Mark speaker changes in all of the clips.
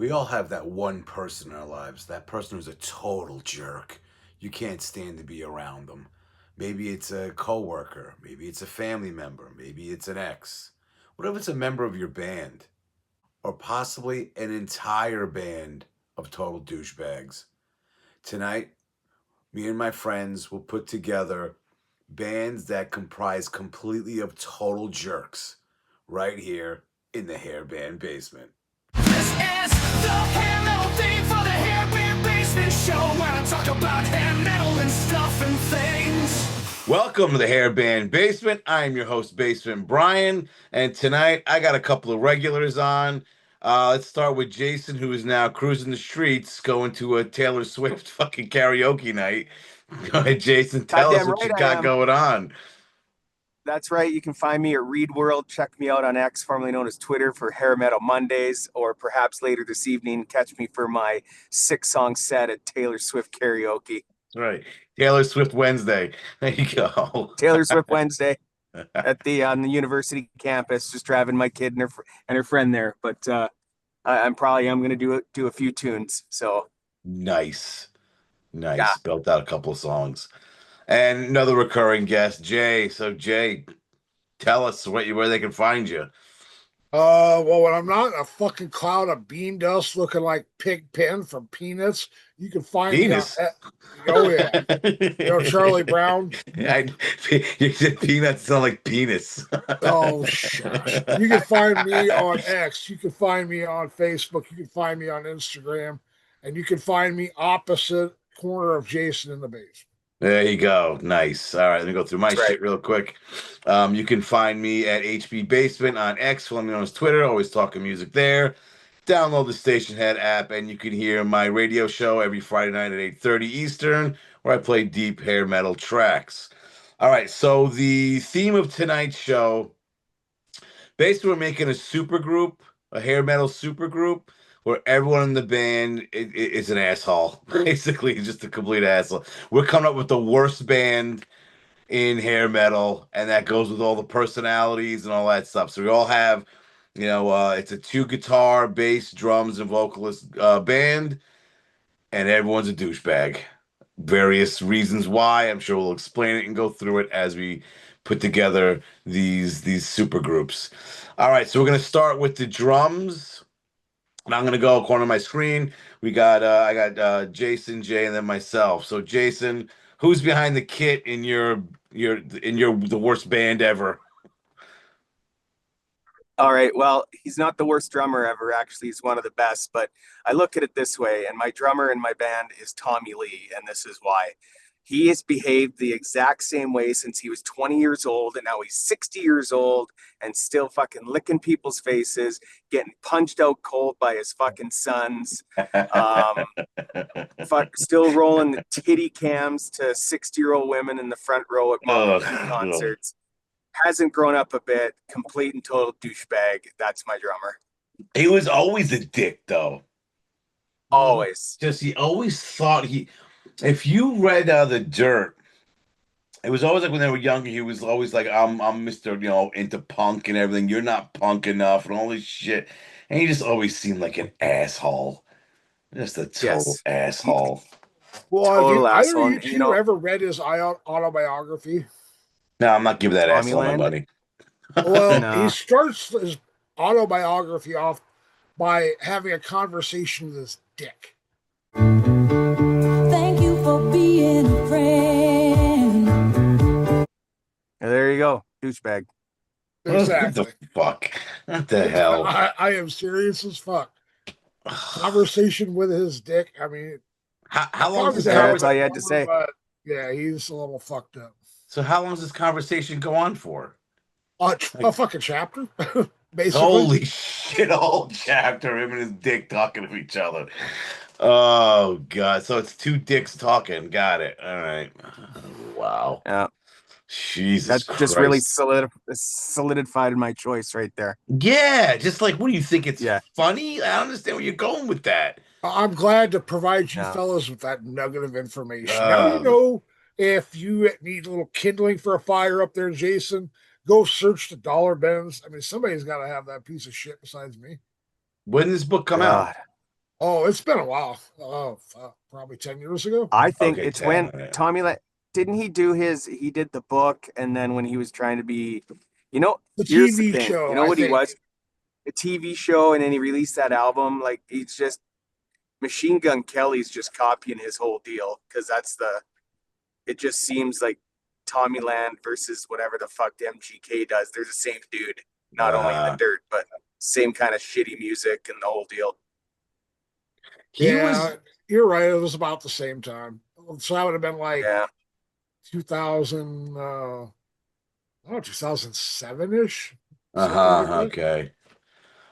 Speaker 1: We all have that one person in our lives, that person who's a total jerk. You can't stand to be around them. Maybe it's a coworker, maybe it's a family member, maybe it's an ex. What if it's a member of your band? Or possibly an entire band of total douchebags? Tonight, me and my friends will put together bands that comprise completely of total jerks right here in the Hairband Basement.
Speaker 2: This is the hair metal theme for the Hairband Basement Show, where I talk about hair metal and stuff and things.
Speaker 1: Welcome to the Hairband Basement. I'm your host, Basement Brian, and tonight I got a couple of regulars on. Let's start with Jason, who is now cruising the streets, going to a Taylor Swift fucking karaoke night. Go ahead, Jason. Tell us what you got going on.
Speaker 3: That's right. You can find me at Reed World. Check me out on X, formerly known as Twitter, for Hair Metal Mondays, or perhaps later this evening, catch me for my 6-song set at Taylor Swift karaoke.
Speaker 1: Right. Taylor Swift Wednesday. There you go.
Speaker 3: Taylor Swift Wednesday at the on the university campus. Just driving my kid and her friend there. But I'm going to do a few tunes. So
Speaker 1: nice.
Speaker 3: Yeah.
Speaker 1: Built out a couple of songs. And another recurring guest, Jay. So Jay, tell us where they can find you.
Speaker 4: Well, when I'm not in a fucking cloud of bean dust looking like Pigpen from Peanuts, you can find
Speaker 1: Penis.
Speaker 4: me on, Charlie Brown.
Speaker 1: You said peanuts sound like penis.
Speaker 4: Oh, shit. You can find me on X. You can find me on Facebook. You can find me on Instagram. And you can find me opposite corner of Jason in the basement.
Speaker 1: There you go. Nice. All right, let me go through my shit real quick. You can find me at HB Basement on X, formerly known as Twitter. Always talking music there. Download the Station Head app, and you can hear my radio show every Friday night at 8:30 Eastern, where I play deep hair metal tracks. All right, so the theme of tonight's show, basically we're making a super group, a hair metal super group, where everyone in the band is an asshole. Basically, just a complete asshole. We're coming up with the worst band in hair metal, and that goes with all the personalities and all that stuff. So we all have, it's a 2-guitar, bass, drums, and vocalist band, and everyone's a douchebag. Various reasons why. I'm sure we'll explain it and go through it as we put together these super groups. All right, so we're going to start with the drums. And I'm gonna go corner of my screen. I got Jason, Jay, and then myself. So Jason, who's behind the kit in the worst band ever?
Speaker 3: All right. Well, he's not the worst drummer ever. Actually, he's one of the best. But I look at it this way, and my drummer in my band is Tommy Lee, and this is why. He has behaved the exact same way since he was 20 years old, and now he's 60 years old and still fucking licking people's faces, getting punched out cold by his fucking sons, still rolling the titty cams to 60-year-old women in the front row at concerts. Hasn't grown up a bit, complete and total douchebag. That's my drummer.
Speaker 1: He was always a dick, though.
Speaker 3: Always.
Speaker 1: He always thought if you read The Dirt, it was always like when they were younger, he was always like, I'm Mr. into punk and everything. You're not punk enough and all this shit. And he just always seemed like an asshole. Just a total asshole.
Speaker 4: Well, either you ever read his autobiography?
Speaker 1: No, I'm not giving that asshole my money.
Speaker 4: Well, no. He starts his autobiography off by having a conversation with his dick.
Speaker 5: Thank you for being a friend.
Speaker 3: There you go, douchebag.
Speaker 4: Exactly.
Speaker 1: What the fuck? What the hell?
Speaker 4: I am serious as fuck. Conversation with his dick. I mean,
Speaker 1: how long is
Speaker 3: that's all you had to say?
Speaker 4: Yeah, he's a little fucked up.
Speaker 1: So how long does this conversation go on for?
Speaker 4: A fucking chapter, basically.
Speaker 1: Holy shit, a whole chapter, him and his dick talking to each other. Oh, God. So it's two dicks talking. Got it. All right. Wow.
Speaker 3: Yeah.
Speaker 1: Jesus
Speaker 3: That's
Speaker 1: Christ.
Speaker 3: Just really solidified my choice right there.
Speaker 1: Yeah. Just like, what do you think? It's funny? I don't understand where you're going with that.
Speaker 4: I'm glad to provide you fellas with that nugget of information. Now you know if you need a little kindling for a fire up there, Jason, go search the dollar bins. I mean, somebody's got to have that piece of shit besides me.
Speaker 1: When did this book come out?
Speaker 4: Oh, it's been a while. Oh, probably 10 years ago.
Speaker 3: I think
Speaker 1: Okay,
Speaker 3: it's when
Speaker 1: 10. Yeah.
Speaker 3: Tommy didn't he do he did the book, and then when he was trying to be,
Speaker 4: The
Speaker 3: here's the
Speaker 4: TV
Speaker 3: thing,
Speaker 4: show,
Speaker 3: you know
Speaker 4: I
Speaker 3: what he
Speaker 4: think.
Speaker 3: was? A TV show, and then he released that album. Like, he's just Machine Gun Kelly's just copying his whole deal, because it just seems like Tommy Land versus whatever the fuck MGK does. They're the same dude, not only in the dirt, but same kind of shitty music and the whole deal.
Speaker 1: He
Speaker 4: Yeah,
Speaker 1: was
Speaker 4: you're right. It was about the same time. So that would have been like
Speaker 3: Yeah.
Speaker 4: 2000, 2007-ish. Something
Speaker 1: uh-huh,
Speaker 4: like that.
Speaker 1: okay.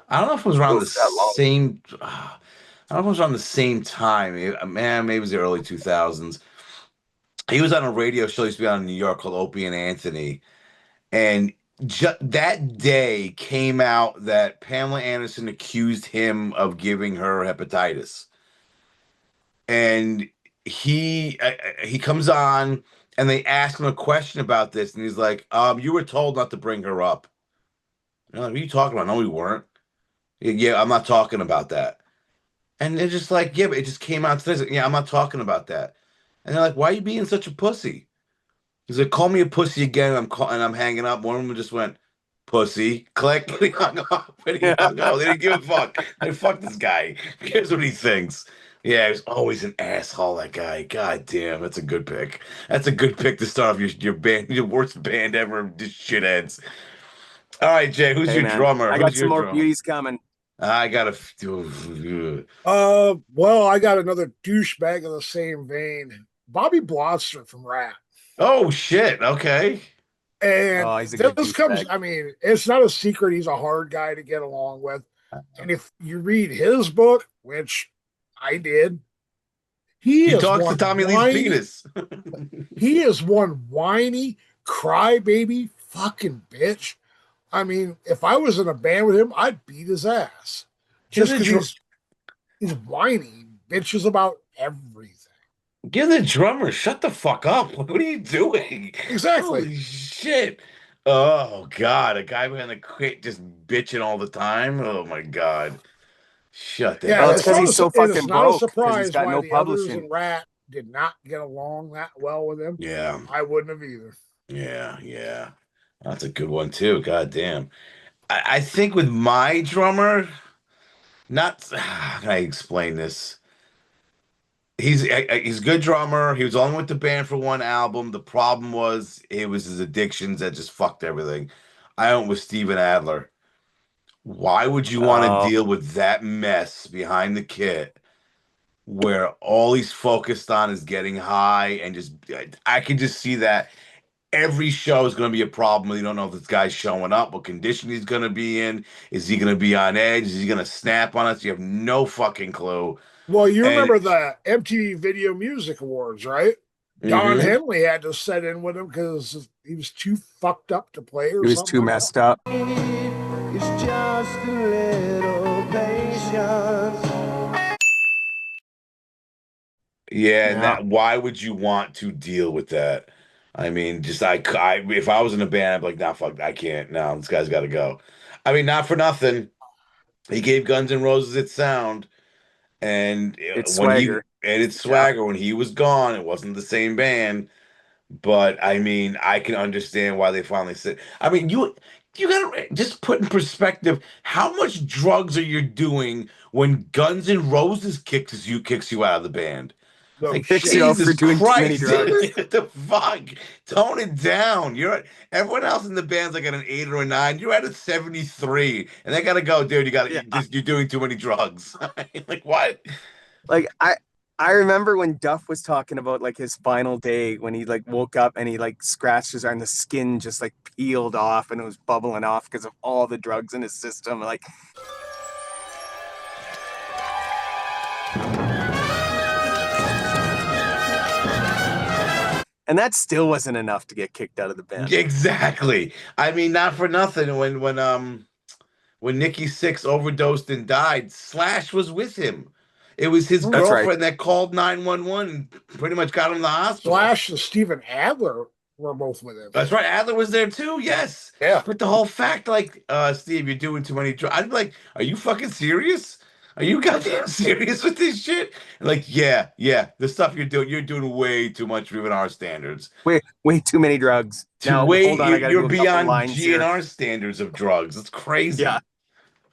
Speaker 1: I don't know if it was around the
Speaker 3: Oof, that long.
Speaker 1: same. I don't know if it was around the same time. Man, maybe it was the early 2000s. He was on a radio show he used to be on in New York called Opie and Anthony, and that day came out that Pamela Anderson accused him of giving her hepatitis, and he comes on and they ask him a question about this, and he's like, "You were told not to bring her up." And they're like, "What are you talking about?" No, we weren't. Yeah, I'm not talking about that. And they're just like, yeah, but it just came out today. Like, yeah, I'm not talking about that. And they're like, why are you being such a pussy? He's like, call me a pussy again. And I'm hanging up. One of them just went, pussy. Click. And he hung up. And he hung up. They didn't give a fuck. Like, fuck this guy. Who cares what he thinks? Yeah, he's always an asshole, that guy. God damn, that's a good pick. That's a good pick to start off your band, your worst band ever, just shitheads. All right, Jay, who's
Speaker 3: Hey,
Speaker 1: your
Speaker 3: man,
Speaker 1: drummer?
Speaker 3: I got
Speaker 1: Who's
Speaker 3: some
Speaker 1: your
Speaker 3: more
Speaker 1: drummer?
Speaker 3: beauties coming.
Speaker 1: I got
Speaker 4: Well, I got another douchebag of the same vein. Bobby Blotzer from Rat.
Speaker 1: Oh shit. Okay.
Speaker 4: And
Speaker 3: Oh, he's a good
Speaker 4: this comes,
Speaker 3: douchebag.
Speaker 4: I mean, it's not a secret he's a hard guy to get along with. And if you read his book, which I did,
Speaker 1: He
Speaker 4: is
Speaker 1: talks to
Speaker 4: one
Speaker 1: Tommy Lee's
Speaker 4: whiny,
Speaker 1: penis.
Speaker 4: he is one whiny, crybaby fucking bitch. I mean, if I was in a band with him, I'd beat his ass. Just because he's whiny, bitches about everything.
Speaker 1: Give the drummer, shut the fuck up. What are you doing?
Speaker 4: Exactly.
Speaker 1: Holy shit. Oh god, a guy behind the quit just bitching all the time. Oh my god. Shut the
Speaker 4: Yeah,
Speaker 1: hell
Speaker 3: Well, it's
Speaker 1: up.
Speaker 3: because he's so
Speaker 4: and
Speaker 3: fucking
Speaker 4: it's not a
Speaker 3: broke, because he's
Speaker 4: surprise
Speaker 3: got
Speaker 4: why
Speaker 3: no
Speaker 4: the others
Speaker 3: publishing.
Speaker 4: in Rat did not get along that well with him.
Speaker 1: Yeah,
Speaker 4: I wouldn't have either.
Speaker 1: yeah. That's a good one too. God damn. I think with my drummer, not how can I explain this? He's a good drummer. He was only with the band for one album. The problem was it was his addictions that just fucked everything. I went with Steven Adler. Why would you want to deal with that mess behind the kit where all he's focused on is getting high and just I can just see that every show is going to be a problem. You don't know if this guy's showing up, what condition he's going to be in. Is he going to be on edge? Is he going to snap on us? You have no fucking clue.
Speaker 4: Well, you
Speaker 1: And-
Speaker 4: remember the MTV Video Music Awards, right? Don Henley had to set in with him because he was too fucked up to play. Or
Speaker 3: He was
Speaker 4: something
Speaker 3: too
Speaker 4: like
Speaker 3: messed up.
Speaker 2: It's just a little patience.
Speaker 1: Yeah,
Speaker 3: Yeah.
Speaker 1: and that why would you want to deal with that? I mean, just I if I was in a band, I'd be like, nah, fuck, I can't. No, this guy's got to go. I mean, not for nothing. He gave Guns N' Roses its sound, and
Speaker 3: It's
Speaker 1: when
Speaker 3: swagger.
Speaker 1: it's swagger. When he was gone, it wasn't the same band. But I mean, I can understand why they finally said. I mean, you gotta just put in perspective how much drugs are you doing when Guns N' Roses kicks you out of the band.
Speaker 4: No
Speaker 1: Like,
Speaker 3: Kicks you out for
Speaker 1: Jesus
Speaker 3: doing too many
Speaker 1: Christ,
Speaker 3: drugs.
Speaker 1: what the fuck? Tone it down. Everyone else in the band's like at an 8 or a 9. You're at a 73, and they gotta go, dude. You're doing too many drugs. Like what?
Speaker 3: Like, I remember when Duff was talking about like his final day when he like woke up and he like scratched his arm, the skin just like peeled off and it was bubbling off because of all the drugs in his system. Like, and that still wasn't enough to get kicked out of the band.
Speaker 1: Exactly. I mean, not for nothing. When Nikki Sixx overdosed and died, Slash was with him. It was his
Speaker 3: That's right.
Speaker 1: girlfriend that called 911 and pretty much got him to the hospital.
Speaker 4: Slash and Steven Adler were both with him.
Speaker 1: That's right. Adler was there too. Yes.
Speaker 4: Yeah.
Speaker 1: But the whole fact, like, Steve, you're doing too many drugs. I'd be like, are you fucking serious? Are you goddamn serious with this shit? Like, yeah, the stuff you're doing way too much for even our standards.
Speaker 3: Way too many drugs. Now, hold on, I gotta
Speaker 1: You're
Speaker 3: do a couple
Speaker 1: beyond
Speaker 3: lines here.
Speaker 1: GNR standards of drugs. It's crazy.
Speaker 3: Yeah.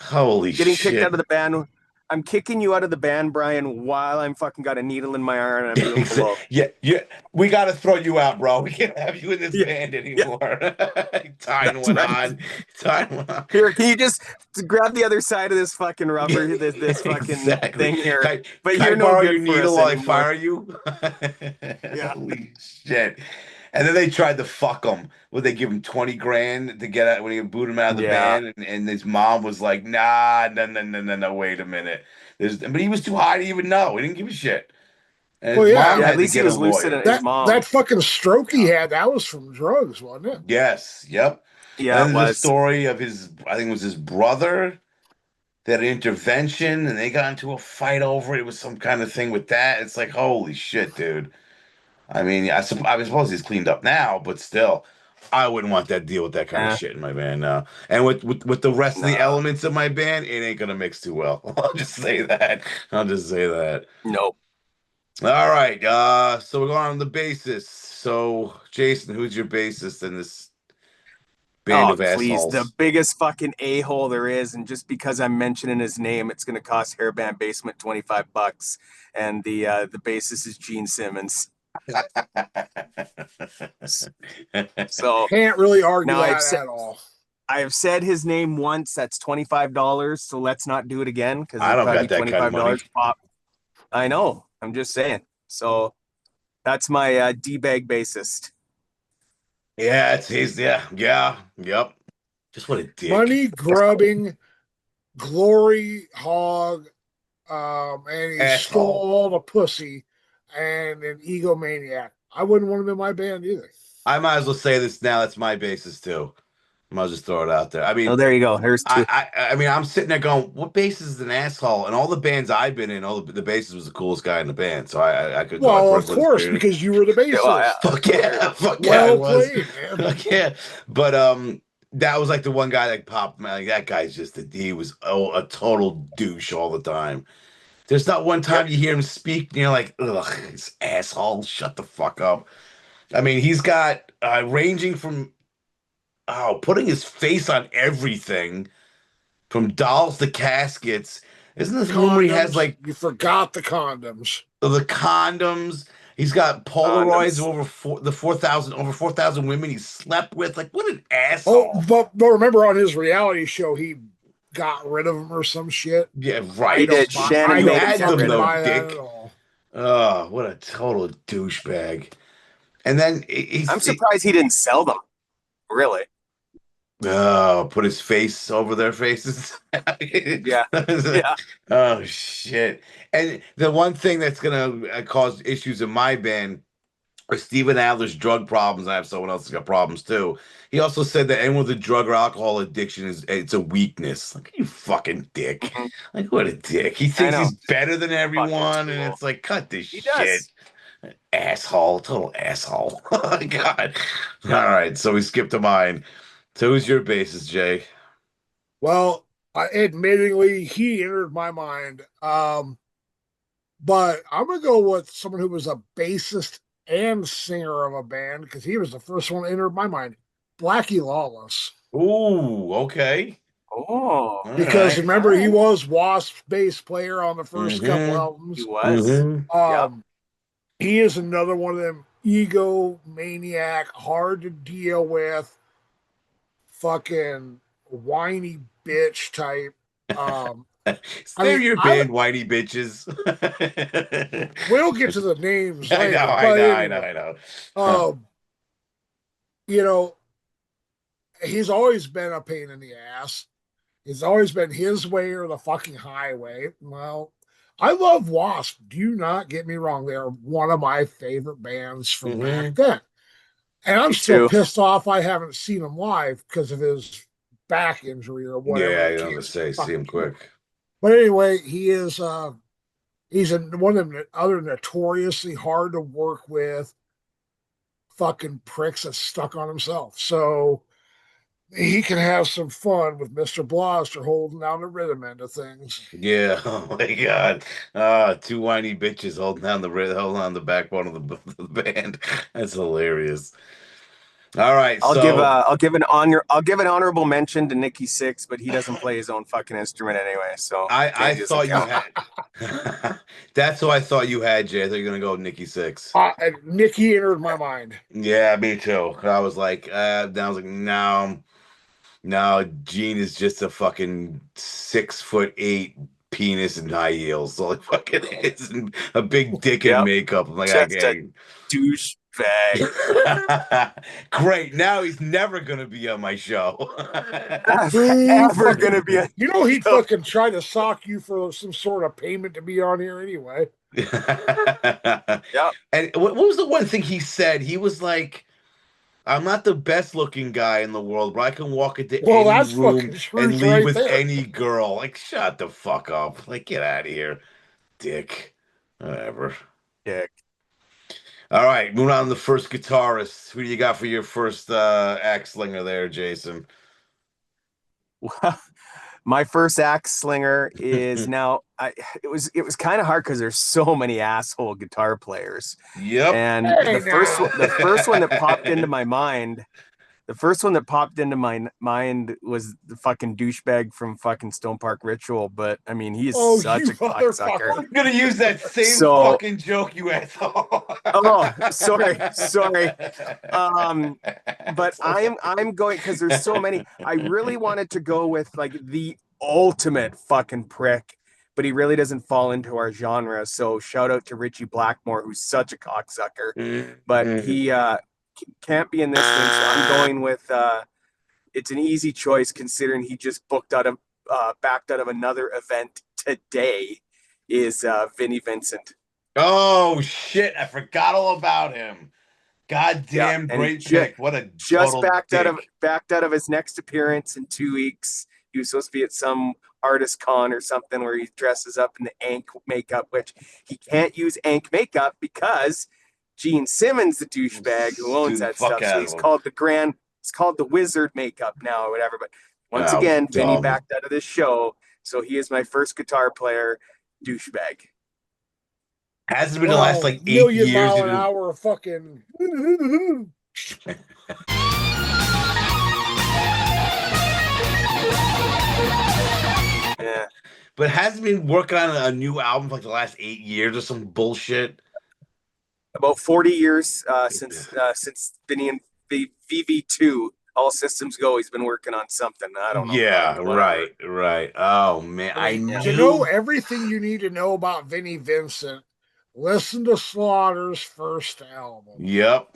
Speaker 1: Holy
Speaker 3: Getting
Speaker 1: shit.
Speaker 3: kicked out of the band. I'm kicking you out of the band, Brian, while I'm fucking got a needle in my arm and I'm doing blow.
Speaker 1: Yeah. We got to throw you out, bro. We can't have you in this band anymore. Tying one on.
Speaker 3: Here, can you just grab the other side of this fucking rubber, this fucking thing here? But you're no good
Speaker 1: your
Speaker 3: for
Speaker 1: needle
Speaker 3: us
Speaker 1: while I
Speaker 3: anymore.
Speaker 1: fire you? Holy shit. And then they tried to fuck him. Would they give him 20 grand to get out when he boot him out of the band? And his mom was like, nah, no, wait a minute. But he was too high to even know. He didn't give a shit. And
Speaker 4: Well, yeah,
Speaker 3: at least he was lucid. His mom.
Speaker 4: That fucking stroke he had, that was from drugs, wasn't it?
Speaker 1: Yes, yep.
Speaker 3: Yeah,
Speaker 1: and then the story of I think it was his brother that had intervention, and they got into a fight over it. It was some kind of thing with that. It's like, holy shit, dude. I mean, I suppose he's cleaned up now, but still, I wouldn't want that deal with that kind of shit in my band now. And with the rest of the elements of my band, it ain't gonna mix too well. I'll just say that.
Speaker 3: Nope.
Speaker 1: All right. So we're going on the bassist. So Jason, who's your bassist in this band of assholes?
Speaker 3: The biggest fucking a-hole there is, and just because I'm mentioning his name, it's gonna cost Hairband Basement $25. And the bassist is Gene Simmons. So
Speaker 4: can't really argue that at all.
Speaker 3: I have said his name once. That's $25. So let's not do it again because
Speaker 1: I don't got that kind of money.
Speaker 3: Pop. I know. I'm just saying. So that's my D-bag bassist.
Speaker 1: Yeah, yep. Just what a dick.
Speaker 4: Money grubbing, glory hog, and he
Speaker 1: Asshole.
Speaker 4: stole all the pussy. And an egomaniac. I wouldn't want him in my band either.
Speaker 1: I might as well say this now. That's my bassist too. I might as well just throw it out there. I mean,
Speaker 3: there you go. There's two.
Speaker 1: I mean, I'm sitting there going, "What bassist is an asshole?" And all the bands I've been in, the bassist was the coolest guy in the band. So I could.
Speaker 4: Well, of course, because you were the bassist.
Speaker 1: Fuck yeah,
Speaker 4: well played, man.
Speaker 1: Fuck yeah. But that was like the one guy that popped. Man, like, that guy's he was a total douche all the time. There's not one time you hear him speak, and you're like, ugh, this asshole, shut the fuck up. I mean, he's got ranging from putting his face on everything, from dolls to caskets. Isn't this one where he has like
Speaker 4: you forgot the condoms?
Speaker 1: The condoms. He's got Polaroids of over 4,000 women he slept with. Like, what an asshole!
Speaker 4: Oh, but remember on his reality show, he got rid of them or some shit.
Speaker 1: Yeah, right.
Speaker 3: He did. Shannon
Speaker 1: had them though, dick. Oh, what a total douchebag! And then
Speaker 3: I'm surprised he didn't sell them. Really?
Speaker 1: Oh, put his face over their faces.
Speaker 3: Yeah.
Speaker 1: Oh shit! And the one thing that's gonna cause issues in my band are Steven Adler's drug problems. I have someone else that's got problems too. He also said that anyone with a drug or alcohol addiction it's a weakness. Like, you fucking dick. Mm-hmm. Like, what a dick. He thinks he's better than everyone, and it's like, cut this shit. Asshole, total asshole. Oh God. All right, so we skipped to mine. So who's your bassist, Jay?
Speaker 4: Well, admittingly, he entered my mind. But I'm gonna go with someone who was a bassist and singer of a band, because he was the first one to enter my mind. Blackie Lawless.
Speaker 1: Ooh, okay.
Speaker 3: Oh,
Speaker 4: because remember, he was Wasp's bass player on the first couple albums.
Speaker 3: He was.
Speaker 4: He is another one of them egomaniac, hard to deal with, fucking whiny bitch type.
Speaker 1: Spare your band, whiny bitches.
Speaker 4: We'll get to the names later.
Speaker 1: I know.
Speaker 4: You know, he's always been a pain in the ass. He's always been his way or the fucking highway. Well, I love Wasp. Do not get me wrong. They're one of my favorite bands from back then. And I'm still pissed off I haven't seen him live because of his back injury or whatever.
Speaker 1: Yeah, I was gonna say, see him quick.
Speaker 4: But anyway, he is he's one of them other notoriously hard to work with fucking pricks that's stuck on himself. So he can have some fun with Mr. Blaster holding down the rhythm end of things.
Speaker 1: Yeah. Oh my God. Two whiny bitches holding on the backbone of the band. That's hilarious. All right,
Speaker 3: I'll
Speaker 1: so
Speaker 3: give an honorable mention to Nikki Sixx, but he doesn't play his own fucking instrument anyway, so
Speaker 1: I
Speaker 3: doesn't
Speaker 1: thought you
Speaker 3: count.
Speaker 1: had. That's who I thought you had, Jay. I thought you were gonna go with Nikki Sixx.
Speaker 4: And Nikki entered my mind.
Speaker 1: Yeah, me too. I was like, no, no. Gene is just a fucking 6'8" penis in high heels. So like fucking is and a big dick in
Speaker 3: Yep.
Speaker 1: makeup. I'm like,
Speaker 3: Just
Speaker 1: okay.
Speaker 3: a douchebag.
Speaker 1: Great. Now he's never gonna be on my show.
Speaker 3: Ever gonna be a
Speaker 4: You know he'd fucking try to sock you for some sort of payment to be on here anyway.
Speaker 1: Yeah. And what was the one thing he said? He was like, I'm not the best looking guy in the world, but I can walk into any room and leave with any girl. Like, shut the fuck up. Like, get out of here, dick. Whatever.
Speaker 3: dick.
Speaker 1: All right, moving on to the first guitarist. Who do you got for your first axe slinger there, Jason?
Speaker 3: Well, my first axe slinger is now. It was kind of hard because there's so many asshole guitar players.
Speaker 1: Yep.
Speaker 3: And the first one that popped into my mind. The first one that popped into my mind was the fucking douchebag from fucking Stone Park Ritual, but I mean, he's such a cocksucker.
Speaker 1: I'm gonna use that same fucking joke you asshole.
Speaker 3: Oh, sorry. But I'm going because there's so many. I really wanted to go with like the ultimate fucking prick, but he really doesn't fall into our genre. So shout out to Richie Blackmore, who's such a cocksucker, but he can't be in this one. So I'm going with it's an easy choice considering he just backed out of another event today. Is Vinnie Vincent.
Speaker 1: Oh shit! I forgot all about him. Goddamn, great pick! What a
Speaker 3: just backed out of his next appearance in 2 weeks. He was supposed to be at some artist con or something where he dresses up in the Ank makeup, which he can't use Ank makeup because Gene Simmons, the douchebag who owns that stuff, so he's called the Wizard makeup now or whatever. But once again, Vinny backed out of this show, so he is my first guitar player douchebag.
Speaker 1: Hasn't been the last like 8 years.
Speaker 4: Mile an hour fucking.
Speaker 3: Yeah,
Speaker 1: but hasn't been working on a new album for like the last 8 years or some bullshit.
Speaker 3: About 40 years since Vinny and VV2, All Systems Go. He's been working on something. I don't know.
Speaker 1: Yeah, right. Oh man, I knew.
Speaker 4: You know everything you need to know about Vinnie Vincent. Listen to Slaughter's first album.
Speaker 1: Yep.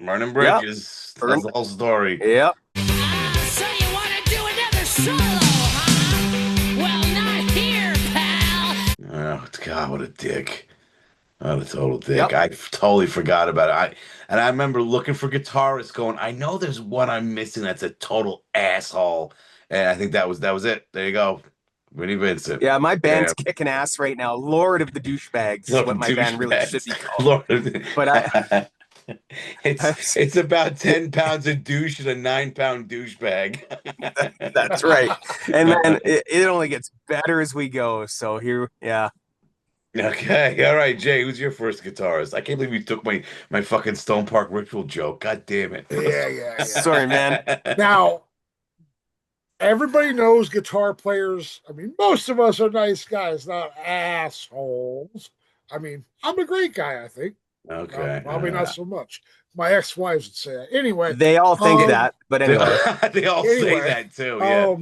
Speaker 1: Burning Bridges. Yep. That's the whole story.
Speaker 3: Yep.
Speaker 2: So you want to do another solo, huh? Well, not here, pal.
Speaker 1: Oh God, what a dick. What a total dick. Yep. I totally forgot about it. I remember looking for guitarists going, I know there's one I'm missing that's a total asshole. And I think that was it. There you go. Vinnie Vincent.
Speaker 3: Yeah, my band's kicking ass right now. Lord of the Douchebags is what my band really should be called. But
Speaker 1: it's about 10 pounds of douche and a 9-pound douchebag.
Speaker 3: That's right. And then it only gets better as we go. So here, yeah.
Speaker 1: Okay, all right, Jay. Who's your first guitarist? I can't believe you took my fucking Stone Park Ritual joke. God damn it!
Speaker 4: Yeah.
Speaker 3: Sorry, man.
Speaker 4: Now, everybody knows guitar players. I mean, most of us are nice guys, not assholes. I mean, I'm a great guy, I think.
Speaker 1: Okay,
Speaker 4: probably not so much. My ex-wives would say that. Anyway,
Speaker 3: they all think that, but anyway,
Speaker 1: they all say that too. Yeah.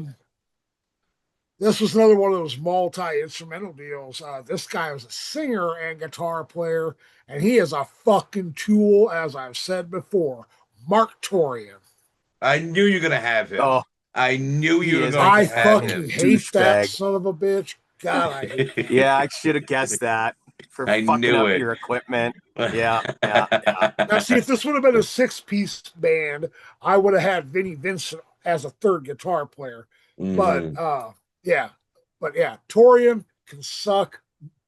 Speaker 4: This was another one of those multi-instrumental deals. This guy was a singer and guitar player, and he is a fucking tool, as I've said before. Mark Torian.
Speaker 1: I knew you were going to have him.
Speaker 3: Oh,
Speaker 1: I knew you were going to have him.
Speaker 4: I fucking hate that son of a bitch. God, I hate him.
Speaker 3: Yeah, I should have guessed that for fucking up your equipment. Yeah.
Speaker 4: Now, see, if this would have been a 6-piece band, I would have had Vinnie Vincent as a third guitar player. But, yeah, Torian can suck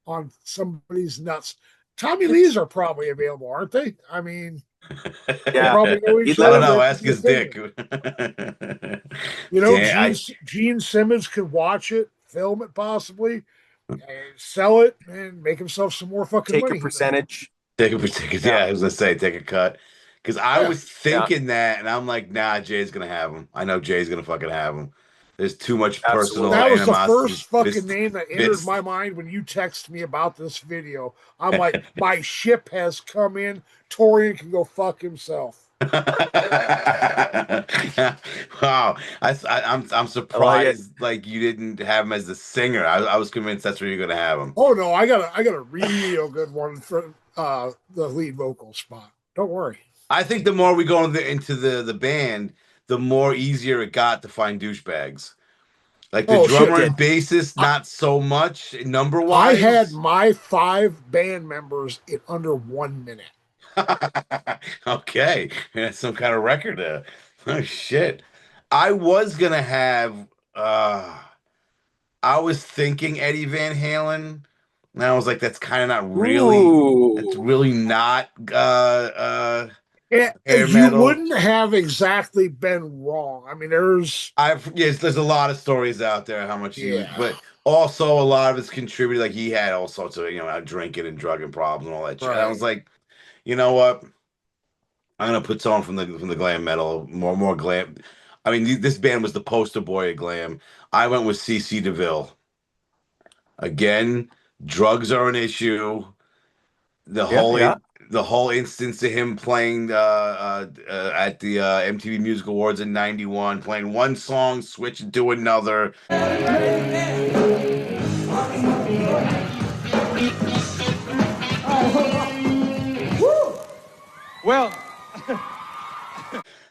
Speaker 4: on somebody's nuts. Tommy Lee's are probably available, aren't they? I mean,
Speaker 3: Yeah.
Speaker 4: Probably know each
Speaker 3: He'd
Speaker 1: I
Speaker 3: let
Speaker 1: don't
Speaker 4: other.
Speaker 1: know.
Speaker 4: They
Speaker 1: Ask
Speaker 4: could be
Speaker 1: his dick.
Speaker 4: You know,
Speaker 1: Damn,
Speaker 4: Gene Simmons could watch it, film it possibly, and sell it, and make himself some more fucking
Speaker 3: take a
Speaker 4: money.
Speaker 3: percentage.
Speaker 1: take a ticket.
Speaker 3: Yeah.
Speaker 1: Yeah, I was gonna say take a cut. Because I
Speaker 4: Yeah.
Speaker 1: was thinking that, and I'm like, nah, Jay's gonna have him. I know Jay's gonna fucking have him. There's too much personal
Speaker 3: Absolutely.
Speaker 4: That was the
Speaker 1: animosity.
Speaker 4: first fucking name that entered my mind when you texted me about this video. I'm like, my ship has come in. Torian can go fuck himself.
Speaker 1: Wow, I'm surprised like you didn't have him as the singer. I was convinced that's where you're gonna have him.
Speaker 4: Oh no, I got a real good one for the lead vocal spot. Don't worry.
Speaker 1: I think the more we go into the band, the more easier it got to find douchebags. Like the drummer and bassist, not so much number
Speaker 4: I
Speaker 1: wise.
Speaker 4: had my 5 band members in under 1 minute.
Speaker 1: Okay, that's some kind of record there. Oh shit. I was gonna have I was thinking Eddie Van Halen, and I was like, that's kind of not really that's really not hair
Speaker 4: You
Speaker 1: metal.
Speaker 4: wouldn't have exactly been wrong. I mean, there's
Speaker 1: there's a lot of stories out there how much he but also a lot of it's contributed. Like he had all sorts of drinking and drugging problems and all that shit. And I was like, you know what? I'm gonna put someone from the glam metal, more glam. I mean, this band was the poster boy of glam. I went with CC DeVille. Again, drugs are an issue. The whole instance of him playing at the MTV Music Awards in '91, playing one song, switching to another.
Speaker 6: Well,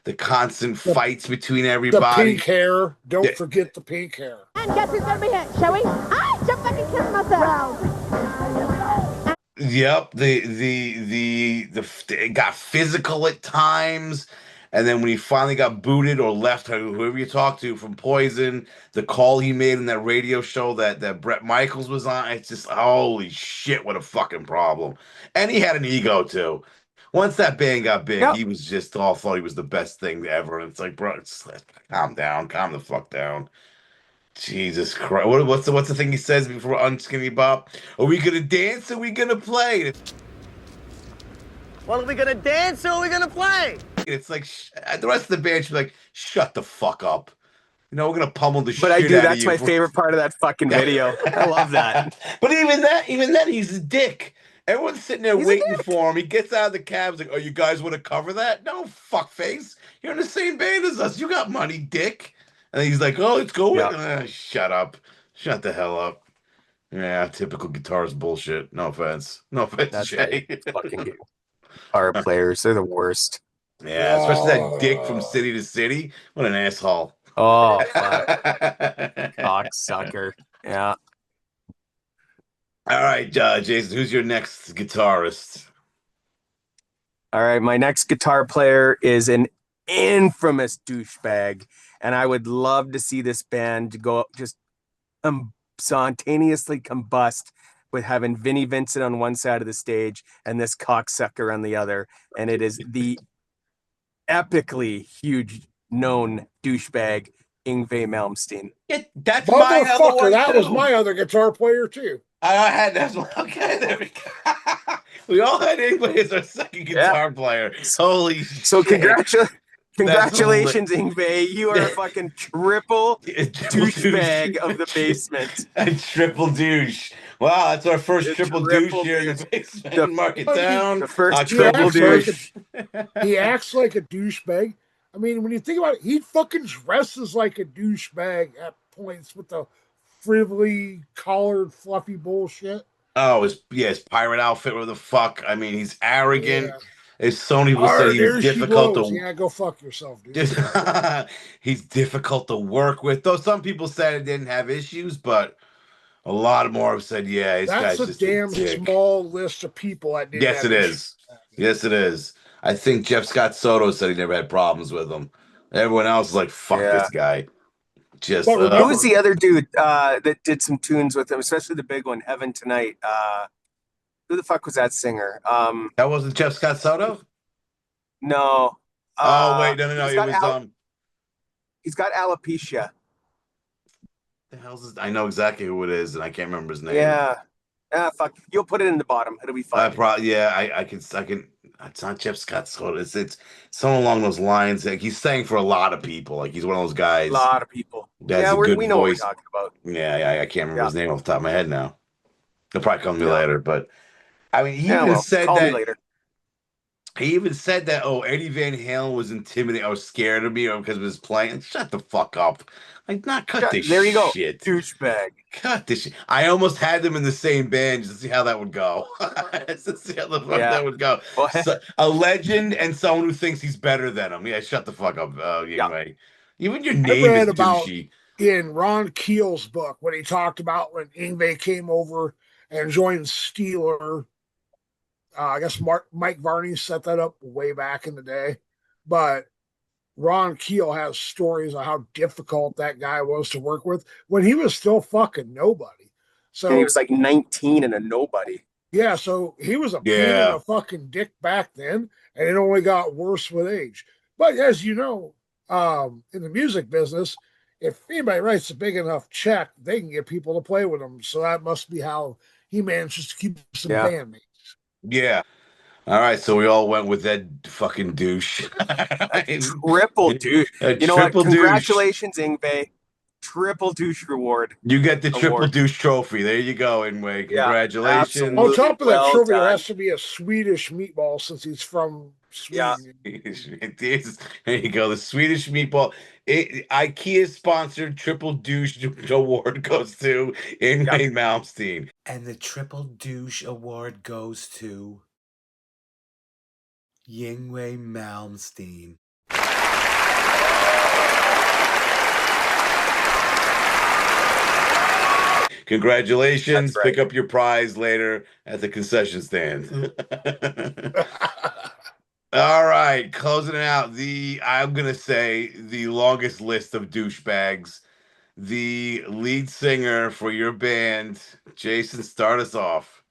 Speaker 1: the constant fights between everybody.
Speaker 4: The pink hair. Don't forget the pink hair.
Speaker 7: And guess who's gonna be hit? Shall we? I just fucking kissed myself.
Speaker 1: Yep, it got physical at times, and then when he finally got booted or left, whoever you talked to from Poison, the call he made in that radio show that Bret Michaels was on, it's just holy shit, what a fucking problem. And he had an ego too. Once that band got big, he was just all thought he was the best thing ever. And it's like, bro, calm down, calm the fuck down. Jesus Christ! What's the thing he says before Unskinny Bop? Are we gonna dance? Or are we gonna play?
Speaker 8: Well, are we gonna dance or are we gonna play?
Speaker 1: It's like the rest of the band should be like, shut the fuck up. You know, we're gonna pummel the shit.
Speaker 3: But I do.
Speaker 1: Out
Speaker 3: That's
Speaker 1: of you
Speaker 3: my favorite part of that fucking video. I love that.
Speaker 1: But even then, he's a dick. Everyone's sitting there waiting for him. He gets out of the cab. He's like, "Oh, you guys want to cover that? No, fuckface. You're in the same band as us. You got money, dick." And he's like, "Oh, let's go." Shut up. Shut the hell up. Yeah, typical guitarist bullshit. No offense. No offense,
Speaker 3: That's
Speaker 1: Jay.
Speaker 3: right. Fucking guitar players. They're the worst.
Speaker 1: Yeah, especially that dick from City to City. What an asshole.
Speaker 3: Oh, fuck. Cocksucker. Yeah.
Speaker 1: All right, Jason, who's your next guitarist?
Speaker 3: All right, my next guitar player is an infamous douchebag, and I would love to see this band go just spontaneously combust with having Vinnie Vincent on one side of the stage and this cocksucker on the other, and it is the epically huge known douchebag Yngwie Malmsteen.
Speaker 1: That's my other one.
Speaker 4: That was my other guitar player too.
Speaker 1: I had that one. Okay, there we go. We all had Yngwie as our second guitar player. Holy
Speaker 3: so
Speaker 1: shit.
Speaker 3: Congratulations, Yngwie. You are a fucking triple douchebag of the basement.
Speaker 1: A triple douche. Wow, that's our first triple douche here in the basement. Mark it down.
Speaker 3: The first
Speaker 1: triple douche.
Speaker 4: He acts like a douchebag. I mean, when you think about it, he fucking dresses like a douchebag at points with the frivolly collared fluffy bullshit.
Speaker 1: Oh, his pirate outfit with the fuck. I mean, he's arrogant. Yeah. As so many people said, he was difficult to.
Speaker 4: Yeah, go fuck yourself, dude.
Speaker 1: He's difficult to work with. Though some people said it didn't have issues, but a lot more have said, yeah, this guy's just
Speaker 4: a damn small list of people that didn't.
Speaker 1: Yes, it is. Yes, it is. I think Jeff Scott Soto said he never had problems with him. Everyone else is like, fuck this guy. Just
Speaker 3: who was the other dude that did some tunes with him, especially the big one, Heaven Tonight? Who the fuck was that singer?
Speaker 1: That wasn't Jeff Scott Soto?
Speaker 3: No.
Speaker 1: Oh wait, no.
Speaker 3: He's
Speaker 1: It
Speaker 3: got
Speaker 1: was
Speaker 3: he's got alopecia.
Speaker 1: the hell's this? I know exactly who it is, and I can't remember his name.
Speaker 3: Yeah. Ah, fuck. You'll put it in the bottom. It'll be fine.
Speaker 1: I can. It's not Jeff Scott Soto. It's someone along those lines. Like he's sang for a lot of people. Like he's one of those guys.
Speaker 3: A lot of people.
Speaker 1: That has a good
Speaker 3: we know
Speaker 1: voice.
Speaker 3: what we're talking about.
Speaker 1: Yeah, I can't remember his name off the top of my head now. He'll probably come to me
Speaker 3: Yeah.
Speaker 1: later. But I mean, he
Speaker 3: Yeah,
Speaker 1: even said
Speaker 3: call me
Speaker 1: that.
Speaker 3: later.
Speaker 1: He even said that. Oh, Eddie Van Halen was intimidated. I was scared of me because of his playing. Shut the fuck up. Like, not cut this.
Speaker 3: There you go,
Speaker 1: shit.
Speaker 3: douchebag.
Speaker 1: Cut this shit. I almost had them in the same band just to see how that would go. Just to see how the fuck that would go.
Speaker 3: Well,
Speaker 1: So, a legend and someone who thinks he's better than him. Yeah, shut the fuck up. Anyway. Even your name is douchey.
Speaker 4: In Ron Keel's book when he talked about when Yngwie came over and joined Steeler. I guess Mike Varney set that up way back in the day, but Ron Keel has stories of how difficult that guy was to work with when he was still fucking nobody. So
Speaker 3: and he was like 19 and a nobody.
Speaker 4: Yeah, so he was a pain in a fucking dick back then, and it only got worse with age. But as you know, in the music business, if anybody writes a big enough check, they can get people to play with them. So that must be how he manages to keep some bandmates.
Speaker 1: Yeah. All right, so we all went with that fucking douche.
Speaker 3: Triple douche. You know what? Congratulations, Yngwie. Triple douche reward.
Speaker 1: You get the triple douche trophy. There you go, Yngwie. Congratulations.
Speaker 4: On top of that trophy, there has to be a Swedish meatball since he's from Sweden.
Speaker 1: Yeah. There you go. The Swedish meatball. IKEA sponsored triple douche award goes to Yngwie Malmsteen.
Speaker 6: And the triple douche award goes to Yngwie Malmsteen.
Speaker 1: Congratulations. Right. Pick up your prize later at the concession stand. All right, closing it out. I'm gonna say the longest list of douchebags. The lead singer for your band, Jason, start us off.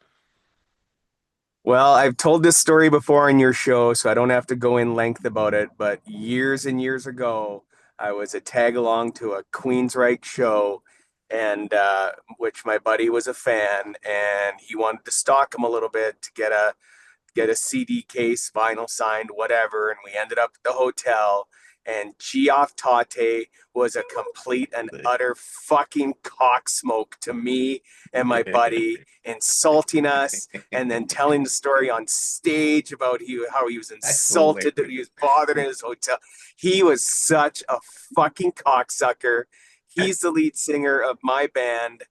Speaker 3: Well, I've told this story before on your show, so I don't have to go in length about it. But years and years ago, I was a tag along to a Queensryche show, and which my buddy was a fan, and he wanted to stalk him a little bit to get a CD case, vinyl signed, whatever. And we ended up at the hotel, and Geoff Tate was a complete and utter fucking cocksmoke to me and my buddy, insulting us and then telling the story on stage about how he was insulted, that he was bothered in his hotel. He was such a fucking cocksucker. He's the lead singer of my band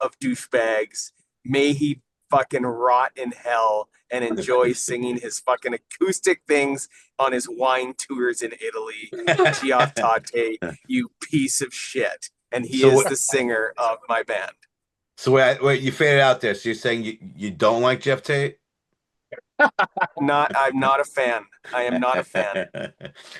Speaker 3: of douchebags. May he fucking rot in hell and enjoy singing his fucking acoustic things on his wine tours in Italy. Geoff Tate, you piece of shit. And he is the singer of my band.
Speaker 1: So wait, you faded out there. So you're saying you don't like Geoff Tate?
Speaker 3: I'm not a fan. I am not a fan.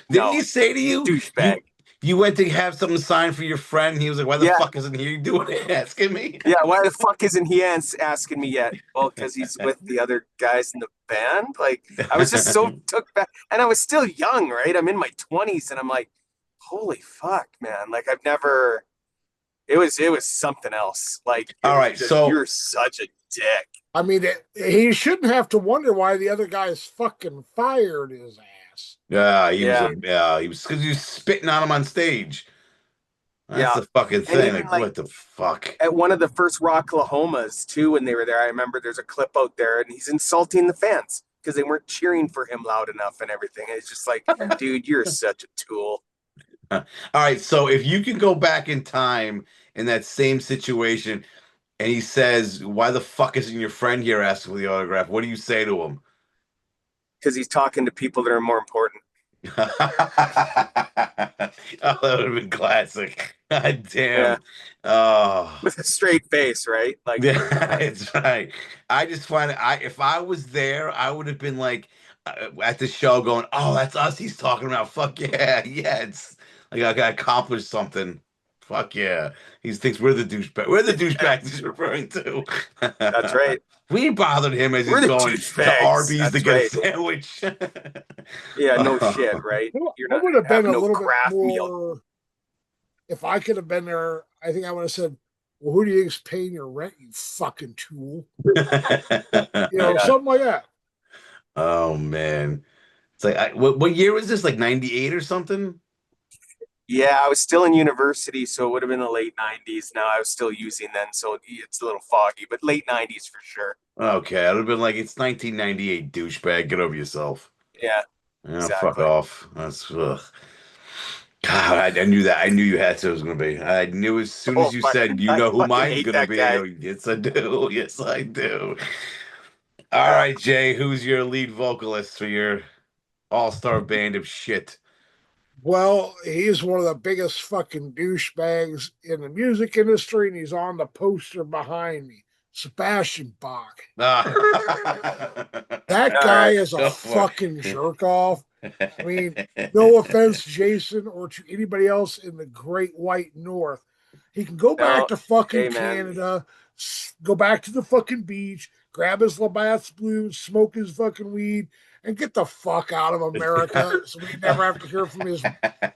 Speaker 1: Didn't he say to you,
Speaker 3: douchebag?
Speaker 1: You went to have something signed for your friend. He was like, why the fuck isn't he doing it? Asking me.
Speaker 3: Yeah, why the fuck isn't he asking me yet? Well, because he's with the other guys in the band. Like, I was just so took back. And I was still young, right? I'm in my 20s, and I'm like, holy fuck, man. Like, I've never... It was something else. Like,
Speaker 1: all right, so...
Speaker 3: You're such a dick.
Speaker 4: I mean, he shouldn't have to wonder why the other guys fucking fired his ass.
Speaker 1: Yeah, he was because he was spitting on him on stage. That's the fucking thing. Like, what the fuck?
Speaker 3: At one of the first Rocklahomas, too, when they were there, I remember there's a clip out there, and he's insulting the fans because they weren't cheering for him loud enough and everything. And it's just like, dude, you're such a tool.
Speaker 1: All right, so if you could go back in time in that same situation, and he says, "Why the fuck isn't your friend here asking for the autograph?" What do you say to him?
Speaker 3: Because he's talking to people that are more important.
Speaker 1: Oh, that would have been classic. God damn.
Speaker 3: Yeah.
Speaker 1: Oh.
Speaker 3: With a straight face, right? Like,
Speaker 1: yeah, it's right. I just find if I was there, I would have been like at the show going, "Oh, that's us he's talking about. Fuck yeah. Yeah, it's like I got accomplished something. Fuck yeah." He thinks we're the douchebag. We're the douchebags he's referring to.
Speaker 3: That's right.
Speaker 1: We bothered him as he's going to Arby's to get a sandwich.
Speaker 3: Yeah, no shit, right? You're
Speaker 4: I
Speaker 3: not
Speaker 4: would have been
Speaker 3: having
Speaker 4: a
Speaker 3: no
Speaker 4: little bit
Speaker 3: craft meal.
Speaker 4: more. If I could have been there, I think I would have said, "Well, who do you think's paying your rent, you fucking tool?" Something like that.
Speaker 1: Oh man, it's like what year was this? Like 98 or something?
Speaker 3: Yeah, I was still in university, so it would have been the late 90s. Now I was still using then, so it's a little foggy, but late 90s for sure.
Speaker 1: Okay, I'd have been like, it's 1998, douchebag. Get over yourself.
Speaker 3: Yeah,
Speaker 1: Yeah, fuck
Speaker 3: exactly.
Speaker 1: off. That's ugh. God, I knew that. I knew you had to. It was gonna be. I knew as soon as
Speaker 3: Oh,
Speaker 1: you said, you
Speaker 3: I
Speaker 1: know who
Speaker 3: fucking
Speaker 1: mine's
Speaker 3: hate
Speaker 1: gonna
Speaker 3: that
Speaker 1: be. I
Speaker 3: guy.
Speaker 1: go, yes, I do. Yes, I do. All
Speaker 3: Yeah.
Speaker 1: right, Jay. Who's your lead vocalist for your all-star band of shit?
Speaker 4: Well, he's one of the biggest fucking douchebags in the music industry, and he's on the poster behind me. Sebastian Bach.
Speaker 1: Ah.
Speaker 4: That
Speaker 3: All
Speaker 4: guy
Speaker 3: right.
Speaker 4: is a
Speaker 1: Go for
Speaker 4: fucking
Speaker 1: it.
Speaker 4: jerk off. I mean, no offense, Jason, or to anybody else in the Great White North. He can go back
Speaker 3: No,
Speaker 4: to fucking
Speaker 3: hey man.
Speaker 4: Canada, go back to the fucking beach, grab his Labatt's Blue, smoke his fucking weed, and get the fuck out of America so we never have to hear from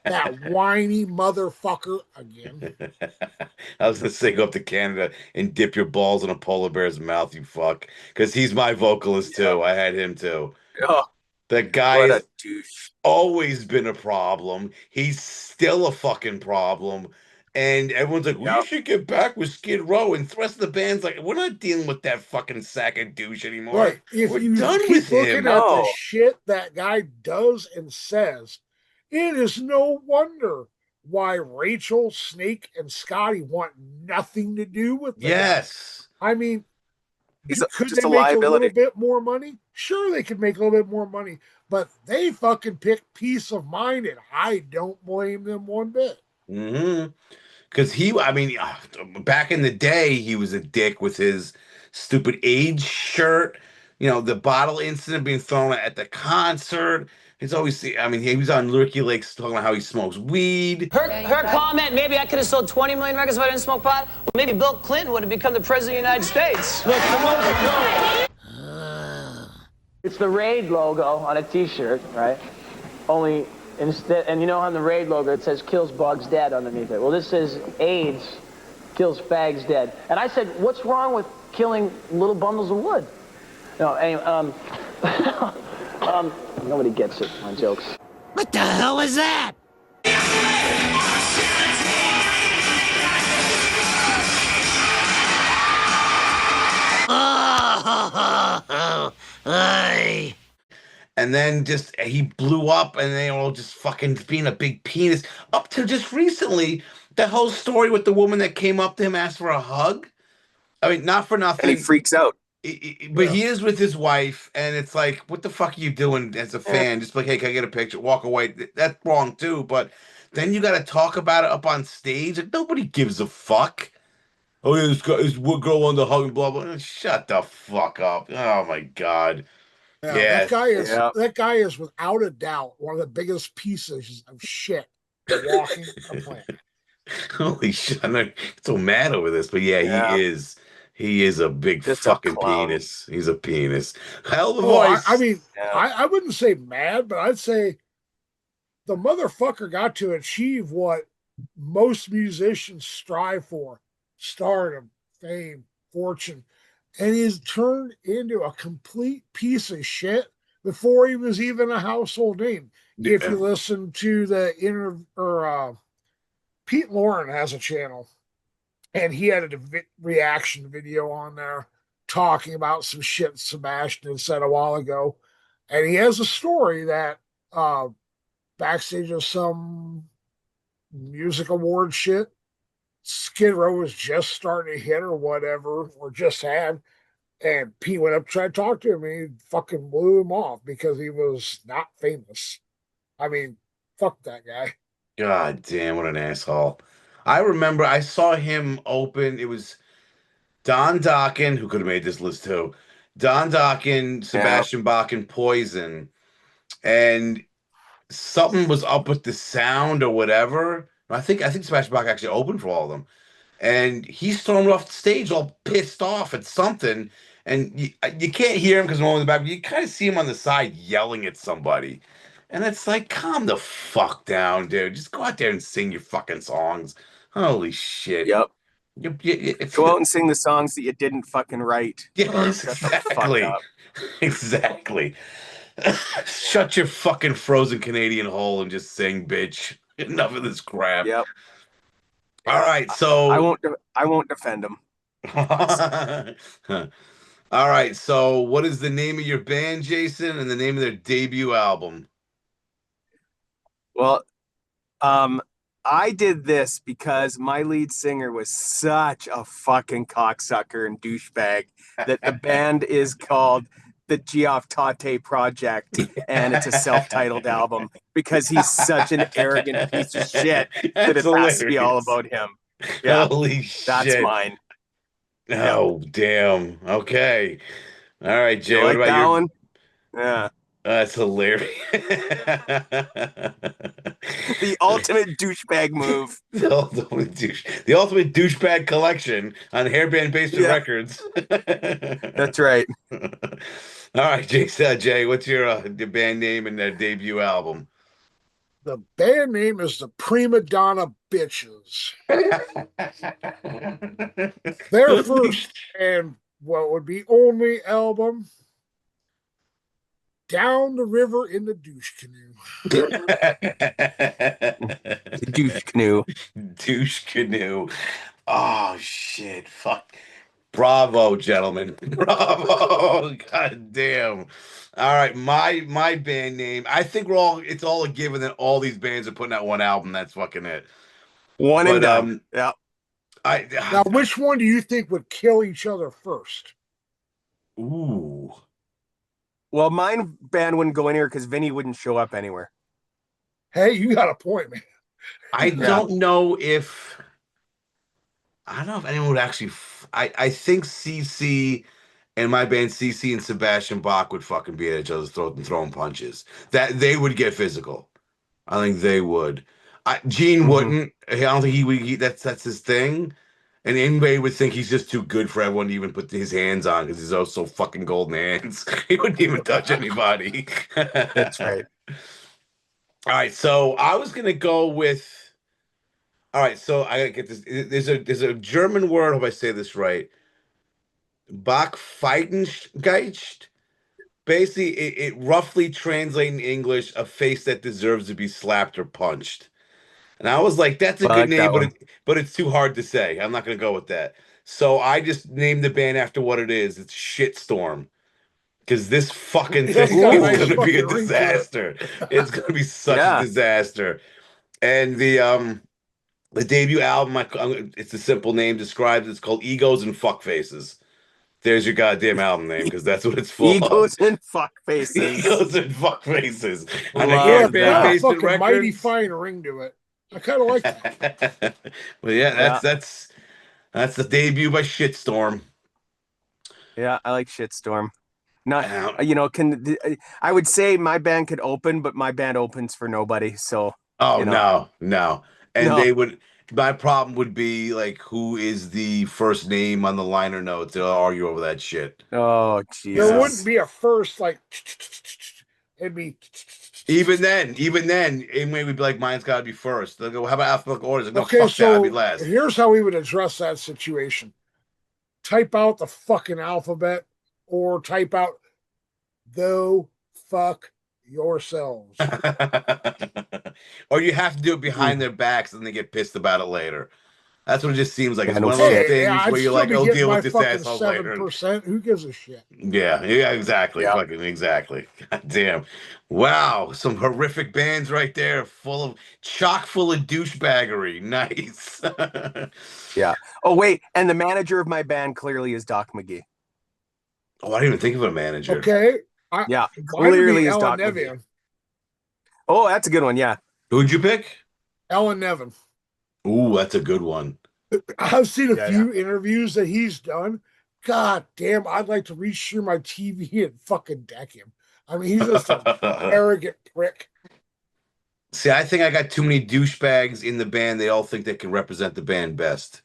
Speaker 4: that whiny motherfucker again.
Speaker 1: I was gonna say go up to Canada and dip your balls in a polar bear's mouth, you fuck. Because he's my vocalist
Speaker 3: Yeah.
Speaker 1: too. I had him too.
Speaker 3: Oh,
Speaker 1: That guy
Speaker 3: what
Speaker 1: has
Speaker 3: a douche.
Speaker 1: always been a problem. He's still a fucking problem. And everyone's like, well,
Speaker 3: Yeah.
Speaker 1: you should get back with Skid Row. And the rest of the band's like, we're not dealing with that fucking sack of douche anymore.
Speaker 4: Right. If
Speaker 1: We're
Speaker 4: you
Speaker 1: done
Speaker 4: keep
Speaker 1: with
Speaker 4: looking
Speaker 1: him.
Speaker 4: at the
Speaker 3: No.
Speaker 4: shit that guy does and says, it is no wonder why Rachel, Snake, and Scotty want nothing to do with the guy.
Speaker 1: Yes.
Speaker 4: I mean,
Speaker 3: He's
Speaker 4: could
Speaker 3: just
Speaker 4: they
Speaker 3: a
Speaker 4: make a little
Speaker 3: liability.
Speaker 4: bit more money? Sure, they could make a little bit more money, but they fucking pick peace of mind, and I don't blame them one bit.
Speaker 1: Mm-hmm. Because back in the day, he was a dick with his stupid age shirt. The bottle incident being thrown at the concert. He's always, he was on Ricky Lake's talking about how he smokes weed.
Speaker 8: Her comment, maybe I could have sold 20 million records if I didn't smoke pot. Well, maybe Bill Clinton would have become the president of the United States. Look, it's the Raid logo on a T-shirt, right? Only instead, and on the Raid logo it says "kills bugs dead" underneath it. Well, this says AIDS kills fags dead. And I said, what's wrong with killing little bundles of wood? No, anyway, nobody gets it, my jokes.
Speaker 2: What the hell is that?
Speaker 1: And then just he blew up, and they all just fucking being a big penis. Up to just recently, the whole story with the woman that came up to him, asked for a hug. I mean, not for nothing.
Speaker 3: And he freaks out.
Speaker 1: But he is with his wife, and it's like, what the fuck are you doing as a fan? Just like, hey, can I get a picture? Walk away. That's wrong too. But then you got to talk about it up on stage. Like, nobody gives a fuck. Oh yeah, this girl on the hug and blah blah. Shut the fuck up. Oh my god. Yeah.
Speaker 4: That guy is without a doubt one of the biggest pieces of shit walking the planet.
Speaker 1: Holy shit! I'm so mad over this, but yeah. He is. He is a big just fucking penis. He's a penis. Hell of a voice.
Speaker 4: I wouldn't say mad, but I'd say the motherfucker got to achieve what most musicians strive for: stardom, fame, fortune. And he's turned into a complete piece of shit before he was even a household name. Yeah. If you listen to the Pete Lauren has a channel, and he had a reaction video on there talking about some shit Sebastian said a while ago. And he has a story that backstage of some music award shit, Skid Row was just starting to hit or whatever, or just had. And Pete went up to try to talk to him, and he fucking blew him off because he was not famous. I mean, fuck that guy.
Speaker 1: God damn, what an asshole. I remember I saw him open. It was Don Dokken, who could have made this list too. Don Dokken, Sebastian Bach, and Poison. And something was up with the sound or whatever. I think Sebastian Bach actually opened for all of them. And he stormed off the stage all pissed off at something. and you can't hear him because we're in the back, but you kind of see him on the side yelling at somebody. And it's like, calm the fuck down, dude. Just go out there and sing your fucking songs. Holy shit.
Speaker 3: Yep.
Speaker 1: It's
Speaker 3: Go out and sing the songs that you didn't fucking write.
Speaker 1: yes,
Speaker 3: Shut the fuck
Speaker 1: exactly.
Speaker 3: up.
Speaker 1: Exactly. Shut your fucking frozen Canadian hole and just sing, bitch. Enough of this crap.
Speaker 3: Yep.
Speaker 1: All right, so
Speaker 3: I won't defend him.
Speaker 1: all right, so what is the name of your band, Jason, and the name of their debut album?
Speaker 3: Well, I did this because my lead singer was such a fucking cocksucker and douchebag that the band is called the Geoff Tate Project, and it's a self-titled album because he's such an arrogant piece of shit that it has to be all about him. Yeah,
Speaker 1: Holy shit.
Speaker 3: that's mine.
Speaker 1: Oh, damn. Okay. All right, Jay,
Speaker 3: You
Speaker 1: what
Speaker 3: like
Speaker 1: about
Speaker 3: that
Speaker 1: your...
Speaker 3: one? Yeah.
Speaker 1: That's hilarious.
Speaker 3: The ultimate douchebag move.
Speaker 1: The ultimate douchebag collection on Hairband Basement Records.
Speaker 3: That's right.
Speaker 1: All right, Jay, what's your band name and their debut album?
Speaker 4: The band name is the Prima Donna Bitches. Their first and what would be only album, Down the River in the Douche Canoe.
Speaker 3: The douche canoe.
Speaker 1: Douche canoe. Oh shit! Fuck. Bravo, gentlemen. Bravo. God damn. All right, my band name. I think it's all a given that all these bands are putting out one album. That's fucking it.
Speaker 3: One and done. Yeah.
Speaker 4: Now, which one do you think would kill each other first?
Speaker 1: Ooh.
Speaker 3: Well, mine band wouldn't go in here because Vinny wouldn't show up anywhere.
Speaker 4: Hey, you got a point, man.
Speaker 1: I don't know if anyone would actually. I think CC and my band CC and Sebastian Bach would fucking be at each other's throat and throwing punches. That they would get physical. I think they would. Gene wouldn't. I don't think he would. That's his thing. And anybody would think he's just too good for everyone to even put his hands on because he's so fucking golden hands. He wouldn't even touch anybody.
Speaker 3: That's right.
Speaker 1: All right, so I was gonna go with. All right, so I gotta get this. There's a German word. Hope I say this right. Backfeigengeist. Basically, it roughly translates in English a face that deserves to be slapped or punched. And I was like, that's a good name, but it's too hard to say. I'm not gonna go with that. So I just named the band after what it is. It's Shitstorm. Because this fucking thing is going to be a disaster. It's going to be such a disaster. And the debut album, it's a simple name described. It's called Egos and Fuck Faces. There's your goddamn album name because that's what it's full
Speaker 3: Egos and Fuck Faces.
Speaker 1: Egos and Fuck Faces. On
Speaker 4: Yeah, a fucking mighty fine ring to it. I kind of like that.
Speaker 1: Well, yeah, that's the debut by Shitstorm.
Speaker 3: Yeah, I like Shitstorm. Not, I would say my band could open, but my band opens for nobody. So,
Speaker 1: no. And they would, my problem would be like, who is the first name on the liner notes? They'll argue over that shit.
Speaker 3: Oh, Jesus.
Speaker 4: There wouldn't be a first, like, it'd be.
Speaker 1: Even then, it may be like, mine's got to be first. They'll go, how about alphabetical orders? Like, no,
Speaker 4: okay,
Speaker 1: fuck
Speaker 4: so
Speaker 1: that, I'll be last.
Speaker 4: Here's how we would address that situation. Type out the fucking alphabet. Or type out, go fuck yourselves.
Speaker 1: Or you have to do it behind their backs and they get pissed about it later. That's what it just seems like. It's one of those things where you're like, I'll deal with this asshole later.
Speaker 4: 7%. Who gives a shit?
Speaker 1: Yeah, exactly. Yeah. Fucking exactly. God damn. Wow. Some horrific bands right there, chock full of douchebaggery. Nice.
Speaker 3: Yeah. Oh, wait. And the manager of my band clearly is Doc McGee.
Speaker 1: Oh, I didn't even think of a manager.
Speaker 4: Okay.
Speaker 3: Clearly is Doc McGee. Oh, that's a good one. Yeah.
Speaker 1: Who'd you pick?
Speaker 4: Ellen Nevin.
Speaker 1: Ooh, that's a good one.
Speaker 4: I've seen a few interviews that he's done. God damn, I'd like to reach through my TV and fucking deck him. I mean, he's just an arrogant prick.
Speaker 1: See, I think I got too many douchebags in the band. They all think they can represent the band best.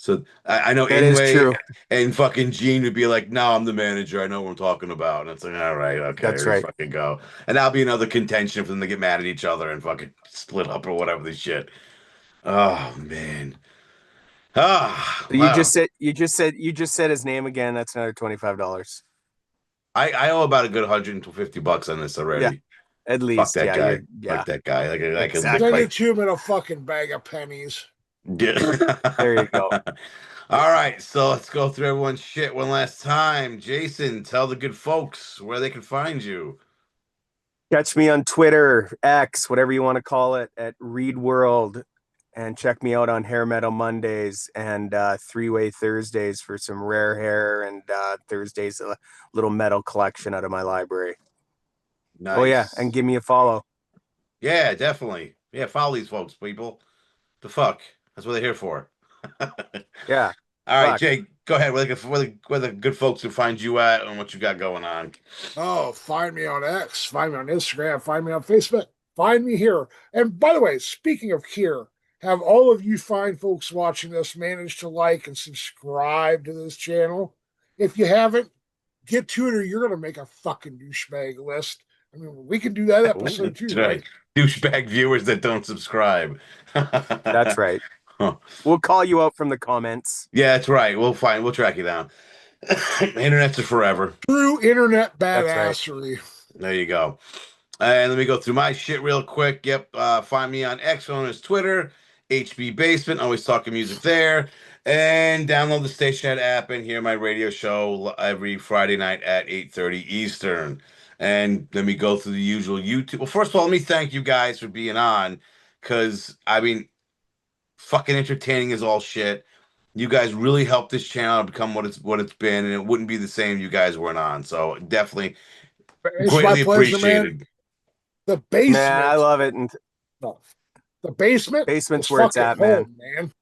Speaker 1: So I know
Speaker 3: That is
Speaker 1: anyway,
Speaker 3: true.
Speaker 1: and fucking Gene would be like, "No, I'm the manager. I know what I'm talking about." And it's like, all right, okay,
Speaker 3: That's
Speaker 1: here we
Speaker 3: right.
Speaker 1: fucking go. And that'll be another contention for them to get mad at each other and fucking split up or whatever this shit. Oh man. Ah,
Speaker 3: So you
Speaker 1: wow.
Speaker 3: just said his name again. That's another $25.
Speaker 1: I owe about a good $150 on this already.
Speaker 3: Yeah, at least.
Speaker 1: Fuck that
Speaker 3: Yeah,
Speaker 1: guy.
Speaker 3: you're, yeah.
Speaker 1: Fuck that guy. Like
Speaker 3: Exactly.
Speaker 4: Send
Speaker 1: like,
Speaker 4: it to him in a fucking bag of pennies.
Speaker 1: yeah.
Speaker 3: There you go.
Speaker 1: All right, so let's go through everyone's shit one last time. Jason, tell the good folks where they can find you.
Speaker 3: Catch me on Twitter, X, whatever you want to call it, at Reed World, and check me out on Hair Metal Mondays and Three-Way Thursdays for some rare hair, and Thursdays a little metal collection out of my library.
Speaker 1: Nice.
Speaker 3: Oh yeah, and give me a follow.
Speaker 1: Yeah, definitely. Yeah, follow these folks, people. The fuck? That's what they're here for.
Speaker 3: Yeah.
Speaker 1: All right,
Speaker 3: fuck.
Speaker 1: Jake, go ahead. Where the good folks can find you at and what you got going on.
Speaker 4: Oh, find me on X, find me on Instagram, find me on Facebook, find me here. And by the way, speaking of here, have all of you fine folks watching this managed to like and subscribe to this channel? If you haven't, get to it or you're going to make a fucking douchebag list. I mean, we can do that episode too, right?
Speaker 1: Douchebag viewers that don't subscribe.
Speaker 3: That's right.
Speaker 1: Huh.
Speaker 3: We'll call you out from the comments.
Speaker 1: Yeah, that's right. We'll track you down. Internets are forever.
Speaker 4: True internet
Speaker 3: That's right.
Speaker 4: badassery.
Speaker 1: There you go. And let me go through my shit real quick. Yep. Find me on X, on his Twitter, HB Basement. Always talking music there. And download the Stationhead app and hear my radio show every Friday night at 8:30 Eastern. And let me go through the usual YouTube. Well, first of all, let me thank you guys for being on, because I mean, fucking entertaining is all shit. You guys really helped this channel become what it's been, and it wouldn't be the same if you guys weren't on. So definitely
Speaker 4: It's
Speaker 1: greatly
Speaker 4: my pleasure,
Speaker 1: appreciated.
Speaker 4: man. The basement.
Speaker 3: Man, I love it. And
Speaker 4: the basement.
Speaker 3: Basement's
Speaker 4: is
Speaker 3: where it's
Speaker 4: fucking
Speaker 3: at,
Speaker 4: home, man.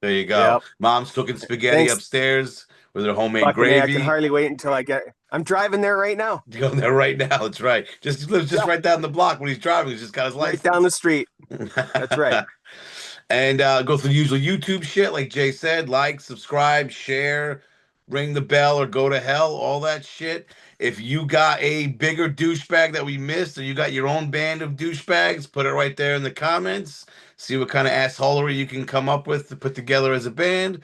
Speaker 1: There you go.
Speaker 3: Yep.
Speaker 1: Mom's cooking spaghetti
Speaker 3: Thanks.
Speaker 1: upstairs with her homemade
Speaker 3: fucking A, I
Speaker 1: gravy.
Speaker 3: can hardly wait until I'm driving there right now.
Speaker 1: Going there right now. That's right. Just lives just right down the block when he's driving. He's just got his license.
Speaker 3: Right down the street. That's right.
Speaker 1: And go through the usual YouTube shit, like Jay said. Like, subscribe, share, ring the bell, or go to hell. All that shit. If you got a bigger douchebag that we missed, or you got your own band of douchebags, put it right there in the comments. See what kind of assholery you can come up with to put together as a band.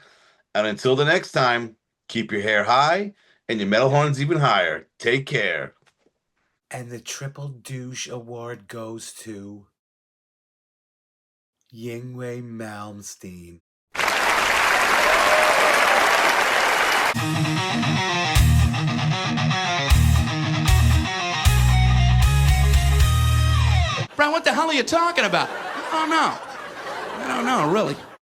Speaker 1: And until the next time, keep your hair high and your metal horns even higher. Take care.
Speaker 6: And the Triple Douche Award goes to Yingwei Malmsteen.
Speaker 2: Brian, what the hell are you talking about? I don't know, really.